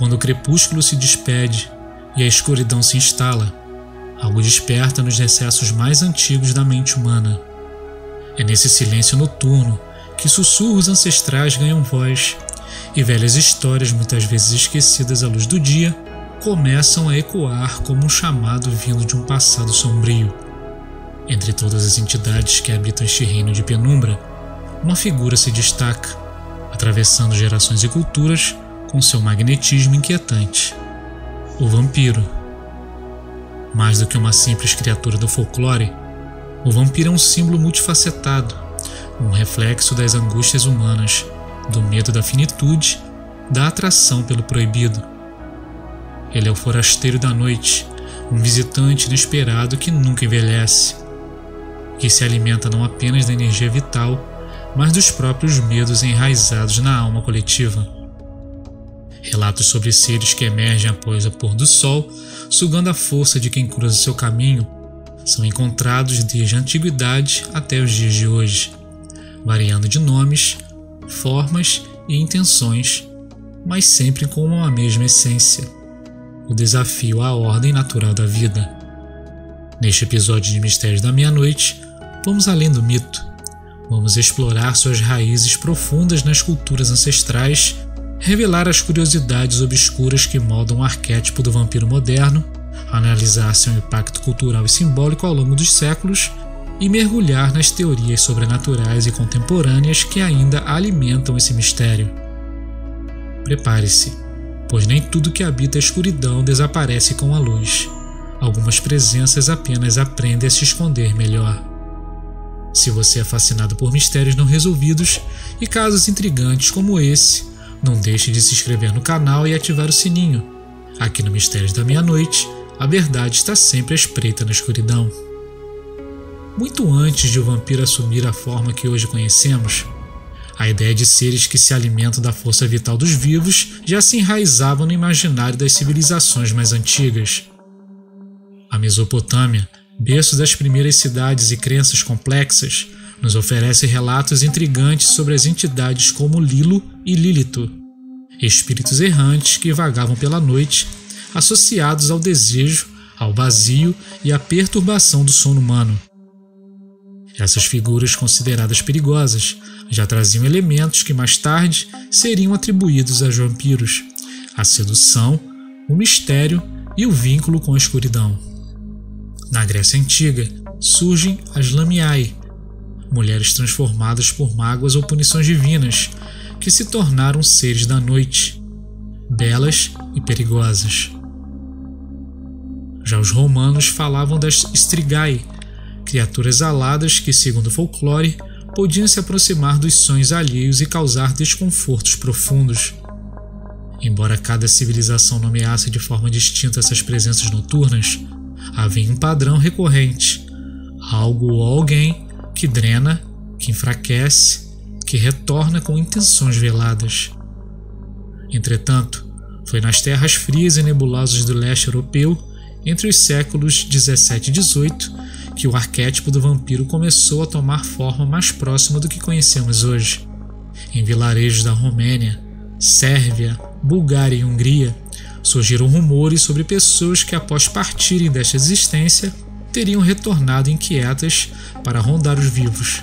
Quando o crepúsculo se despede e a escuridão se instala, algo desperta nos recessos mais antigos da mente humana. É nesse silêncio noturno que sussurros ancestrais ganham voz e velhas histórias, muitas vezes esquecidas à luz do dia, começam a ecoar como um chamado vindo de um passado sombrio. Entre todas as entidades que habitam este reino de penumbra, uma figura se destaca, atravessando gerações e culturas com seu magnetismo inquietante: o vampiro. Mais do que uma simples criatura do folclore, o vampiro é um símbolo multifacetado, um reflexo das angústias humanas, do medo da finitude, da atração pelo proibido. Ele é o forasteiro da noite, um visitante inesperado que nunca envelhece, que se alimenta não apenas da energia vital, mas dos próprios medos enraizados na alma coletiva. Relatos sobre seres que emergem após o pôr do sol, sugando a força de quem cruza seu caminho, são encontrados desde a antiguidade até os dias de hoje, variando de nomes, formas e intenções, mas sempre com uma mesma essência: o desafio à ordem natural da vida. Neste episódio de Mistérios da Meia-Noite, vamos além do mito. Vamos explorar suas raízes profundas nas culturas ancestrais, revelar as curiosidades obscuras que moldam o arquétipo do vampiro moderno, analisar seu impacto cultural e simbólico ao longo dos séculos e mergulhar nas teorias sobrenaturais e contemporâneas que ainda alimentam esse mistério. Prepare-se, pois nem tudo que habita a escuridão desaparece com a luz. Algumas presenças apenas aprendem a se esconder melhor. Se você é fascinado por mistérios não resolvidos e casos intrigantes como esse, não deixe de se inscrever no canal e ativar o sininho. Aqui no Mistérios da Meia-Noite, a verdade está sempre à espreita na escuridão. Muito antes de o vampiro assumir a forma que hoje conhecemos, a ideia de seres que se alimentam da força vital dos vivos já se enraizava no imaginário das civilizações mais antigas. A Mesopotâmia, berço das primeiras cidades e crenças complexas, nos oferece relatos intrigantes sobre as entidades como Lilo e Lílito, espíritos errantes que vagavam pela noite, associados ao desejo, ao vazio e à perturbação do sono humano. Essas figuras consideradas perigosas já traziam elementos que mais tarde seriam atribuídos aos vampiros: a sedução, o mistério e o vínculo com a escuridão. Na Grécia Antiga, surgem as Lamiae, mulheres transformadas por mágoas ou punições divinas, que se tornaram seres da noite, belas e perigosas. Já os romanos falavam das Strigae, criaturas aladas que, segundo o folclore, podiam se aproximar dos sonhos alheios e causar desconfortos profundos. Embora cada civilização nomeasse de forma distinta essas presenças noturnas, havia um padrão recorrente: algo ou alguém que drena, que enfraquece, que retorna com intenções veladas. Entretanto, foi nas terras frias e nebulosas do leste europeu, entre os séculos 17 e 18, que o arquétipo do vampiro começou a tomar forma mais próxima do que conhecemos hoje. Em vilarejos da Romênia, Sérvia, Bulgária e Hungria, surgiram rumores sobre pessoas que, após partirem desta existência, teriam retornado inquietas para rondar os vivos.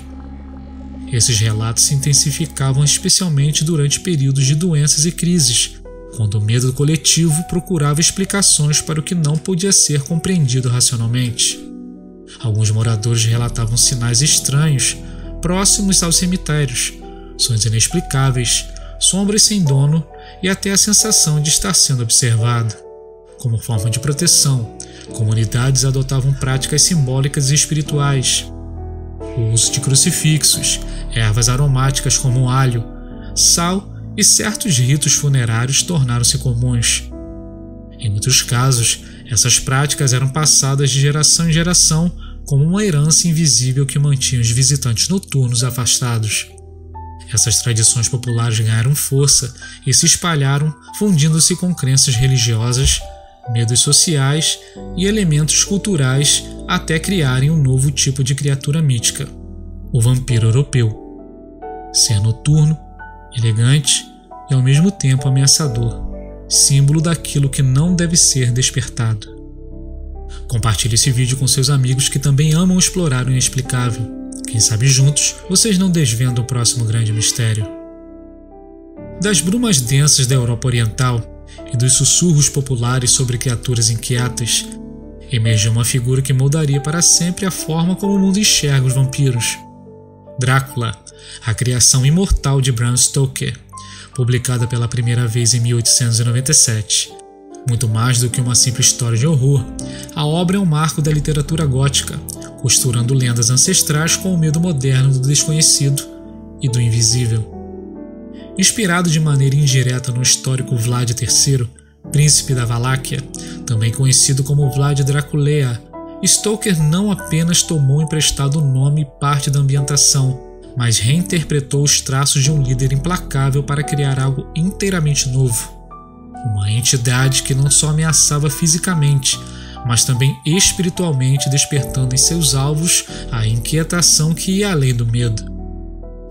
Esses relatos se intensificavam especialmente durante períodos de doenças e crises, quando o medo coletivo procurava explicações para o que não podia ser compreendido racionalmente. Alguns moradores relatavam sinais estranhos próximos aos cemitérios, sonhos inexplicáveis, sombras sem dono e até a sensação de estar sendo observado. Como forma de proteção, comunidades adotavam práticas simbólicas e espirituais. O uso de crucifixos, ervas aromáticas como alho, sal e certos ritos funerários tornaram-se comuns. Em muitos casos, essas práticas eram passadas de geração em geração como uma herança invisível que mantinha os visitantes noturnos afastados. Essas tradições populares ganharam força e se espalharam, fundindo-se com crenças religiosas, medos sociais e elementos culturais até criarem um novo tipo de criatura mítica, o vampiro europeu. Ser noturno, elegante e ao mesmo tempo ameaçador, símbolo daquilo que não deve ser despertado. Compartilhe esse vídeo com seus amigos que também amam explorar o inexplicável. Quem sabe juntos vocês não desvendam o próximo grande mistério. Das brumas densas da Europa Oriental e dos sussurros populares sobre criaturas inquietas, emergiu uma figura que moldaria para sempre a forma como o mundo enxerga os vampiros. Drácula, a criação imortal de Bram Stoker, publicada pela primeira vez em 1897. Muito mais do que uma simples história de horror, a obra é um marco da literatura gótica, costurando lendas ancestrais com o medo moderno do desconhecido e do invisível. Inspirado de maneira indireta no histórico Vlad III, príncipe da Valáquia, também conhecido como Vlad Draculae, Stoker não apenas tomou emprestado o nome e parte da ambientação, mas reinterpretou os traços de um líder implacável para criar algo inteiramente novo. Uma entidade que não só ameaçava fisicamente, mas também espiritualmente, despertando em seus alvos a inquietação que ia além do medo.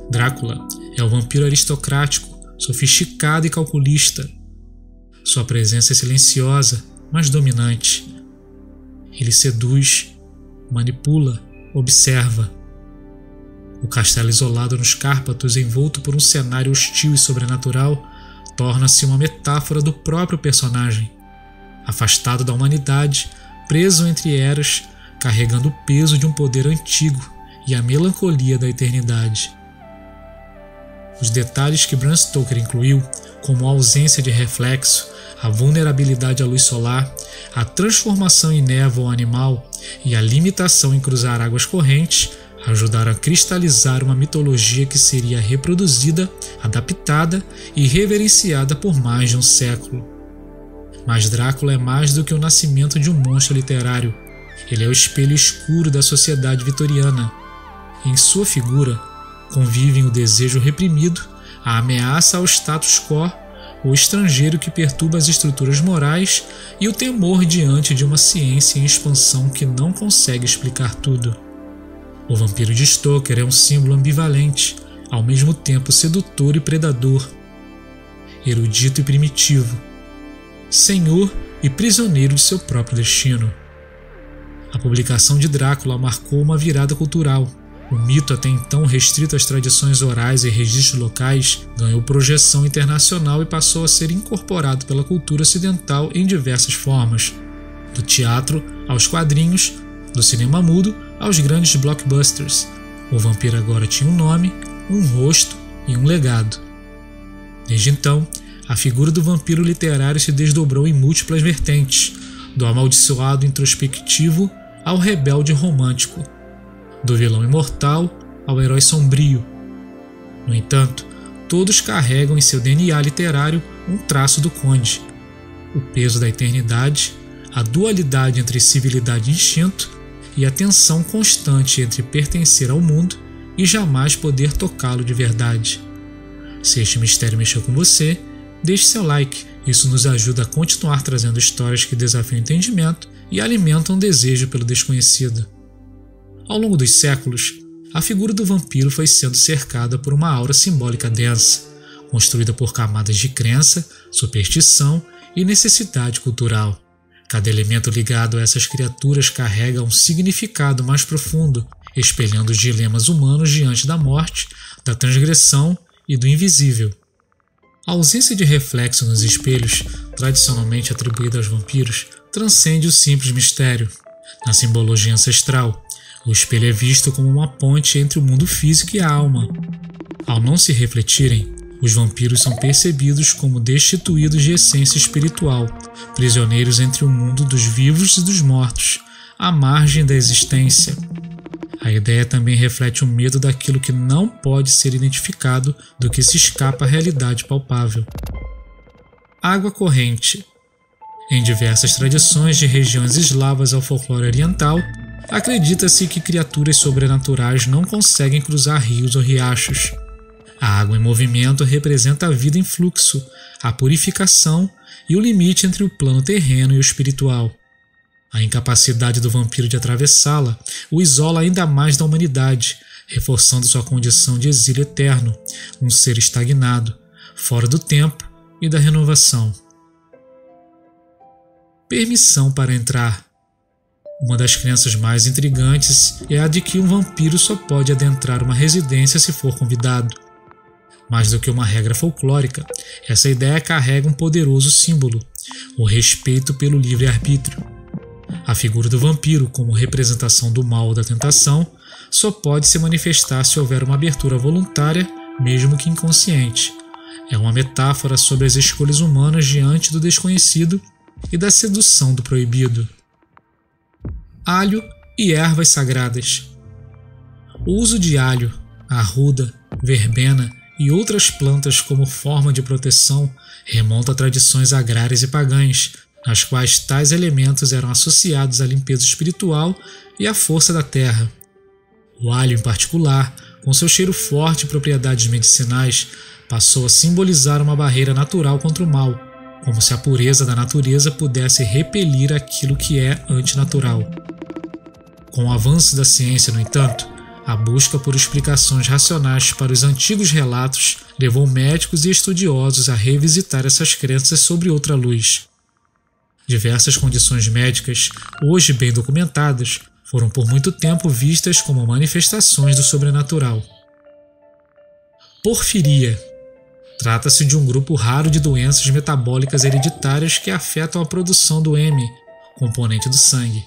Drácula é o vampiro aristocrático, sofisticado e calculista. Sua presença é silenciosa, mas dominante. Ele seduz, manipula, observa. O castelo isolado nos Cárpatos, envolto por um cenário hostil e sobrenatural, torna-se uma metáfora do próprio personagem. Afastado da humanidade, preso entre eras, carregando o peso de um poder antigo e a melancolia da eternidade. Os detalhes que Bram Stoker incluiu, como a ausência de reflexo, a vulnerabilidade à luz solar, a transformação em névoa animal e a limitação em cruzar águas correntes, ajudaram a cristalizar uma mitologia que seria reproduzida, adaptada e reverenciada por mais de um século. Mas Drácula é mais do que o nascimento de um monstro literário. Ele é o espelho escuro da sociedade vitoriana. Em sua figura convivem o desejo reprimido, a ameaça ao status quo, o estrangeiro que perturba as estruturas morais e o temor diante de uma ciência em expansão que não consegue explicar tudo. O vampiro de Stoker é um símbolo ambivalente, ao mesmo tempo sedutor e predador, erudito e primitivo, senhor e prisioneiro de seu próprio destino. A publicação de Drácula marcou uma virada cultural. O mito, até então restrito às tradições orais e registros locais, ganhou projeção internacional e passou a ser incorporado pela cultura ocidental em diversas formas, do teatro aos quadrinhos, do cinema mudo aos grandes blockbusters. O vampiro agora tinha um nome, um rosto e um legado. Desde então, a figura do vampiro literário se desdobrou em múltiplas vertentes, do amaldiçoado introspectivo ao rebelde romântico, do vilão imortal ao herói sombrio. No entanto, todos carregam em seu DNA literário um traço do Conde: o peso da eternidade, a dualidade entre civilidade e instinto e a tensão constante entre pertencer ao mundo e jamais poder tocá-lo de verdade. Se este mistério mexeu com você, deixe seu like, isso nos ajuda a continuar trazendo histórias que desafiam o entendimento e alimentam o desejo pelo desconhecido. Ao longo dos séculos, a figura do vampiro foi sendo cercada por uma aura simbólica densa, construída por camadas de crença, superstição e necessidade cultural. Cada elemento ligado a essas criaturas carrega um significado mais profundo, espelhando os dilemas humanos diante da morte, da transgressão e do invisível. A ausência de reflexo nos espelhos, tradicionalmente atribuída aos vampiros, transcende o simples mistério. Na simbologia ancestral, o espelho é visto como uma ponte entre o mundo físico e a alma. Ao não se refletirem, os vampiros são percebidos como destituídos de essência espiritual, prisioneiros entre o mundo dos vivos e dos mortos, à margem da existência. A ideia também reflete o medo daquilo que não pode ser identificado, do que se escapa à realidade palpável. Água corrente. Em diversas tradições de regiões eslavas ao folclore oriental, acredita-se que criaturas sobrenaturais não conseguem cruzar rios ou riachos. A água em movimento representa a vida em fluxo, a purificação e o limite entre o plano terreno e o espiritual. A incapacidade do vampiro de atravessá-la o isola ainda mais da humanidade, reforçando sua condição de exílio eterno, um ser estagnado, fora do tempo e da renovação. permissão para entrar. Uma das crenças mais intrigantes é a de que um vampiro só pode adentrar uma residência se for convidado. Mais do que uma regra folclórica, essa ideia carrega um poderoso símbolo, o respeito pelo livre-arbítrio. A figura do vampiro, como representação do mal ou da tentação, só pode se manifestar se houver uma abertura voluntária, mesmo que inconsciente. É uma metáfora sobre as escolhas humanas diante do desconhecido e da sedução do proibido. Alho e ervas sagradas. O uso de alho, arruda, verbena e outras plantas como forma de proteção remonta a tradições agrárias e pagãs, nas quais tais elementos eram associados à limpeza espiritual e à força da terra. O alho, em particular, com seu cheiro forte e propriedades medicinais, passou a simbolizar uma barreira natural contra o mal, como se a pureza da natureza pudesse repelir aquilo que é antinatural. Com o avanço da ciência, no entanto, a busca por explicações racionais para os antigos relatos levou médicos e estudiosos a revisitar essas crenças sob outra luz. Diversas condições médicas, hoje bem documentadas, foram por muito tempo vistas como manifestações do sobrenatural. Porfiria. Trata-se de um grupo raro de doenças metabólicas hereditárias que afetam a produção do heme, componente do sangue.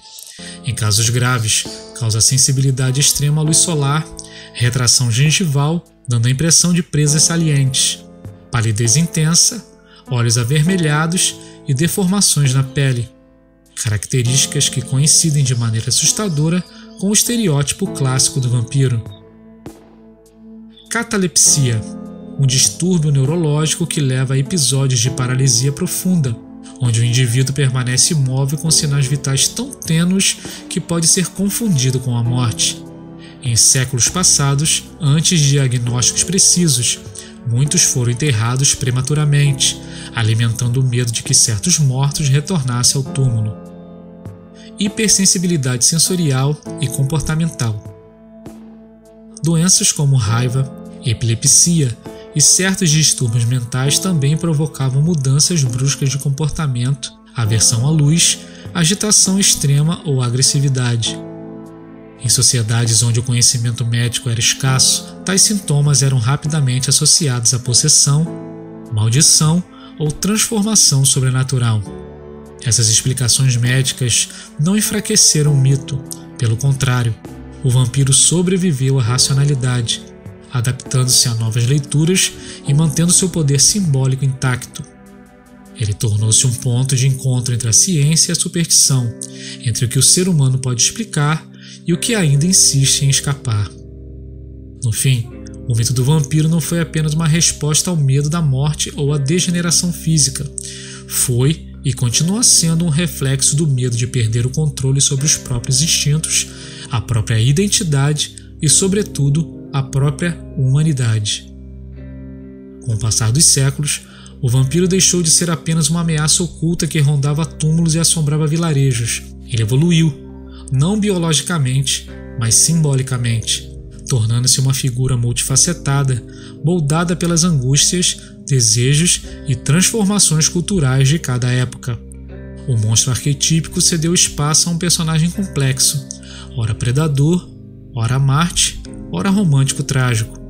Em casos graves, causa sensibilidade extrema à luz solar, retração gengival, dando a impressão de presas salientes, palidez intensa, olhos avermelhados e deformações na pele, características que coincidem de maneira assustadora com o estereótipo clássico do vampiro. Catalepsia, um distúrbio neurológico que leva a episódios de paralisia profunda, onde o indivíduo permanece imóvel com sinais vitais tão tênues que pode ser confundido com a morte. Em séculos passados, antes de diagnósticos precisos, muitos foram enterrados prematuramente, alimentando o medo de que certos mortos retornassem ao túmulo. Hipersensibilidade sensorial e comportamental. Doenças como raiva, epilepsia e certos distúrbios mentais também provocavam mudanças bruscas de comportamento, aversão à luz, agitação extrema ou agressividade. Em sociedades onde o conhecimento médico era escasso, tais sintomas eram rapidamente associados à possessão, maldição ou transformação sobrenatural. Essas explicações médicas não enfraqueceram o mito, pelo contrário, o vampiro sobreviveu à racionalidade, adaptando-se a novas leituras e mantendo seu poder simbólico intacto. Ele tornou-se um ponto de encontro entre a ciência e a superstição, entre o que o ser humano pode explicar e o que ainda insiste em escapar. No fim, o mito do vampiro não foi apenas uma resposta ao medo da morte ou à degeneração física. Foi e continua sendo um reflexo do medo de perder o controle sobre os próprios instintos, a própria identidade e, sobretudo, a própria humanidade. Com o passar dos séculos, o vampiro deixou de ser apenas uma ameaça oculta que rondava túmulos e assombrava vilarejos. Ele evoluiu, não biologicamente, mas simbolicamente, tornando-se uma figura multifacetada, moldada pelas angústias, desejos e transformações culturais de cada época. O monstro arquetípico cedeu espaço a um personagem complexo, ora predador, ora Marte, ora romântico trágico.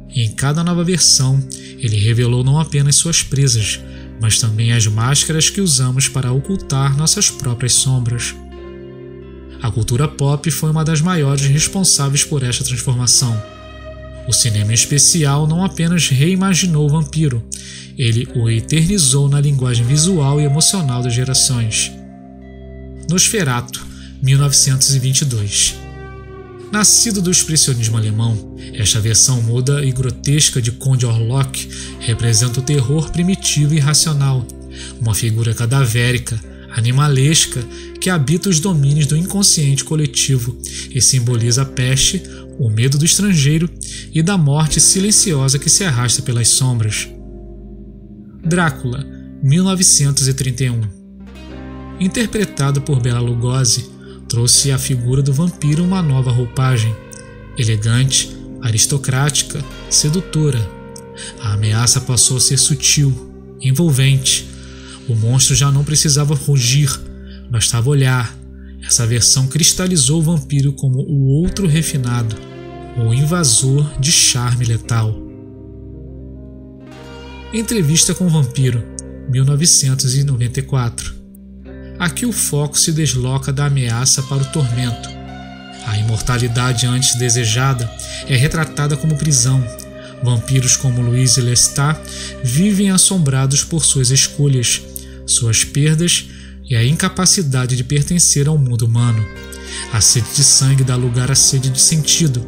E em cada nova versão, ele revelou não apenas suas presas, mas também as máscaras que usamos para ocultar nossas próprias sombras. A cultura pop foi uma das maiores responsáveis por esta transformação. O cinema em especial não apenas reimaginou o vampiro, ele o eternizou na linguagem visual e emocional das gerações. Nosferatu, 1922. Nascido do expressionismo alemão, esta versão muda e grotesca de Conde Orlok representa o terror primitivo e irracional, uma figura cadavérica, animalesca, que habita os domínios do inconsciente coletivo e simboliza a peste, o medo do estrangeiro e da morte silenciosa que se arrasta pelas sombras. Drácula, 1931. Interpretado por Bela Lugosi, trouxe à figura do vampiro uma nova roupagem, elegante, aristocrática, sedutora. A ameaça passou a ser sutil, envolvente. O monstro já não precisava rugir, bastava olhar. Essa versão cristalizou o vampiro como o outro refinado, o invasor de charme letal. Entrevista com o vampiro, 1994. Aqui o foco se desloca da ameaça para o tormento. A imortalidade antes desejada é retratada como prisão. Vampiros como Louise Lestat vivem assombrados por suas escolhas, suas perdas e a incapacidade de pertencer ao mundo humano. A sede de sangue dá lugar à sede de sentido.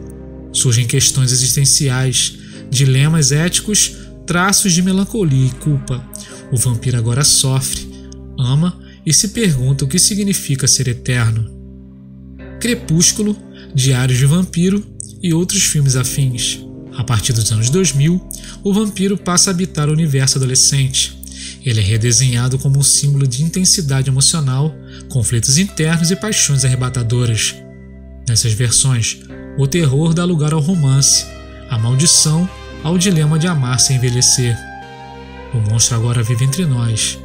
Surgem questões existenciais, dilemas éticos, traços de melancolia e culpa. O vampiro agora sofre, ama e se pergunta o que significa ser eterno. Crepúsculo, Diários de Vampiro e outros filmes afins. A partir dos anos 2000, o vampiro passa a habitar o universo adolescente. Ele é redesenhado como um símbolo de intensidade emocional, conflitos internos e paixões arrebatadoras. Nessas versões, o terror dá lugar ao romance, a maldição ao dilema de amar sem envelhecer. O monstro agora vive entre nós,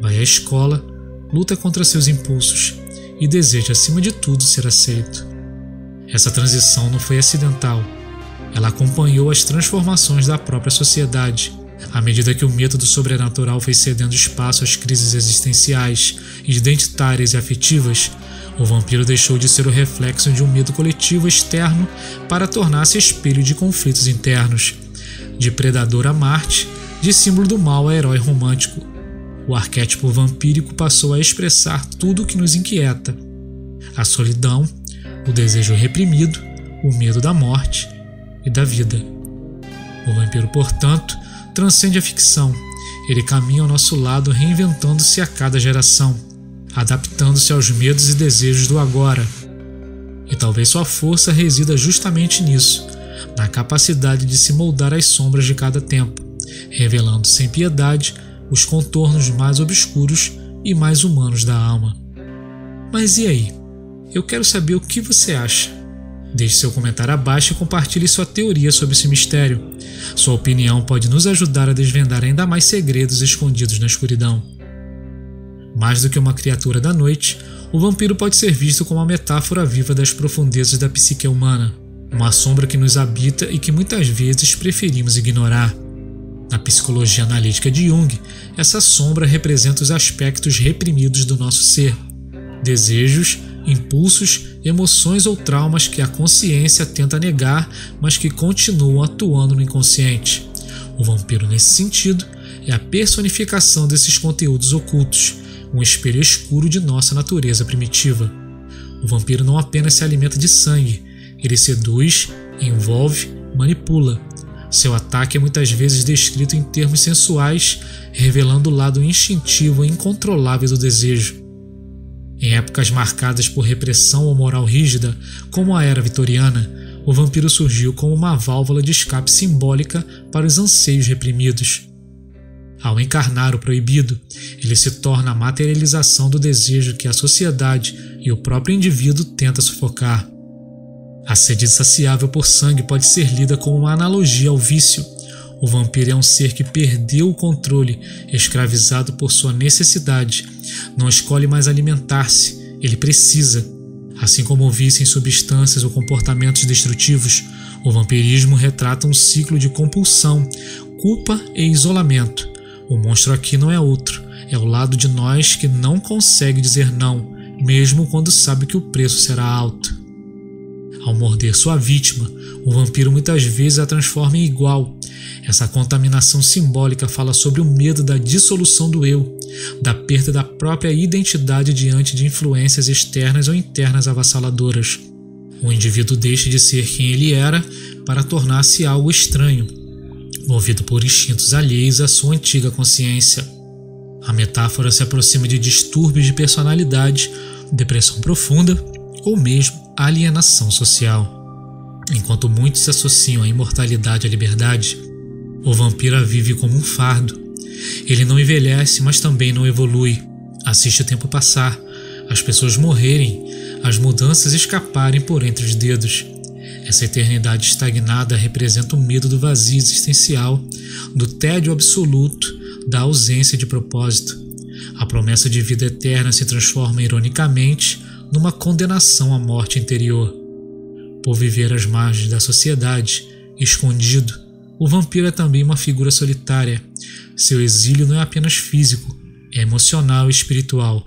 vai à escola, luta contra seus impulsos e deseja, acima de tudo, ser aceito. Essa transição não foi acidental. Ela acompanhou as transformações da própria sociedade. À medida que o medo do sobrenatural foi cedendo espaço às crises existenciais, identitárias e afetivas, o vampiro deixou de ser o reflexo de um medo coletivo externo para tornar-se espelho de conflitos internos. De predador a Marte, de símbolo do mal a herói romântico. O arquétipo vampírico passou a expressar tudo o que nos inquieta: a solidão, o desejo reprimido, o medo da morte e da vida. O vampiro, portanto, transcende a ficção. Ele caminha ao nosso lado, reinventando-se a cada geração, adaptando-se aos medos e desejos do agora. E talvez sua força resida justamente nisso, na capacidade de se moldar às sombras de cada tempo, revelando sem piedade os contornos mais obscuros e mais humanos da alma. Mas e aí? Eu quero saber o que você acha. Deixe seu comentário abaixo e compartilhe sua teoria sobre esse mistério. Sua opinião pode nos ajudar a desvendar ainda mais segredos escondidos na escuridão. Mais do que uma criatura da noite, o vampiro pode ser visto como uma metáfora viva das profundezas da psique humana, uma sombra que nos habita e que muitas vezes preferimos ignorar. Na psicologia analítica de Jung, essa sombra representa os aspectos reprimidos do nosso ser, desejos, impulsos, emoções ou traumas que a consciência tenta negar, mas que continuam atuando no inconsciente. O vampiro, nesse sentido, é a personificação desses conteúdos ocultos, um espelho escuro de nossa natureza primitiva. O vampiro não apenas se alimenta de sangue, ele seduz, envolve, manipula. Seu ataque é muitas vezes descrito em termos sensuais, revelando o lado instintivo e incontrolável do desejo. Em épocas marcadas por repressão ou moral rígida, como a era vitoriana, o vampiro surgiu como uma válvula de escape simbólica para os anseios reprimidos. Ao encarnar o proibido, ele se torna a materialização do desejo que a sociedade e o próprio indivíduo tenta sufocar. A sede insaciável por sangue pode ser lida como uma analogia ao vício. O vampiro é um ser que perdeu o controle, escravizado por sua necessidade. Não escolhe mais alimentar-se, ele precisa. Assim como o vício em substâncias ou comportamentos destrutivos, o vampirismo retrata um ciclo de compulsão, culpa e isolamento. O monstro aqui não é outro, é o lado de nós que não consegue dizer não, mesmo quando sabe que o preço será alto. Ao morder sua vítima, o vampiro muitas vezes a transforma em igual. Essa contaminação simbólica fala sobre o medo da dissolução do eu, da perda da própria identidade diante de influências externas ou internas avassaladoras. O indivíduo deixa de ser quem ele era para tornar-se algo estranho, movido por instintos alheios à sua antiga consciência. A metáfora se aproxima de distúrbios de personalidade, depressão profunda ou mesmo alienação social. Enquanto muitos se associam à imortalidade e à liberdade, o vampiro a vive como um fardo. Ele não envelhece, mas também não evolui. Assiste o tempo passar, as pessoas morrerem, as mudanças escaparem por entre os dedos. Essa eternidade estagnada representa o medo do vazio existencial, do tédio absoluto, da ausência de propósito. A promessa de vida eterna se transforma ironicamente numa condenação à morte interior. Por viver às margens da sociedade, escondido, o vampiro é também uma figura solitária. Seu exílio não é apenas físico, é emocional e espiritual.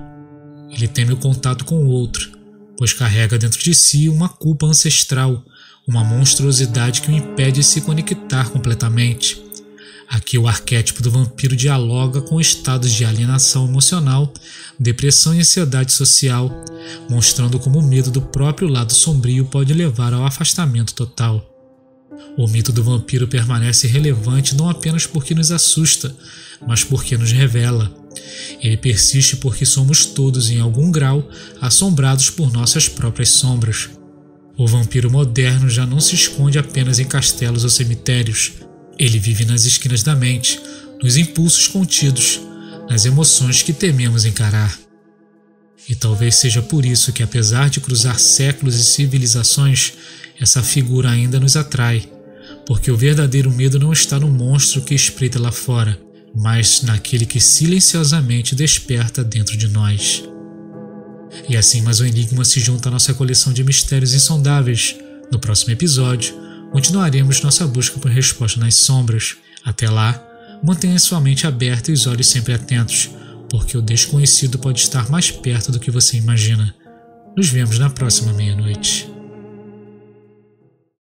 Ele teme o contato com o outro, pois carrega dentro de si uma culpa ancestral, uma monstruosidade que o impede de se conectar completamente. Aqui o arquétipo do vampiro dialoga com estados de alienação emocional, depressão e ansiedade social, mostrando como o medo do próprio lado sombrio pode levar ao afastamento total. O mito do vampiro permanece relevante não apenas porque nos assusta, mas porque nos revela. Ele persiste porque somos todos, em algum grau, assombrados por nossas próprias sombras. O vampiro moderno já não se esconde apenas em castelos ou cemitérios. Ele vive nas esquinas da mente, nos impulsos contidos, nas emoções que tememos encarar. E talvez seja por isso que, apesar de cruzar séculos e civilizações, essa figura ainda nos atrai, porque o verdadeiro medo não está no monstro que espreita lá fora, mas naquele que silenciosamente desperta dentro de nós. E assim mais um enigma se junta à nossa coleção de mistérios insondáveis. No próximo episódio, continuaremos nossa busca por resposta nas sombras. Até lá, mantenha sua mente aberta e os olhos sempre atentos, porque o desconhecido pode estar mais perto do que você imagina. Nos vemos na próxima meia-noite.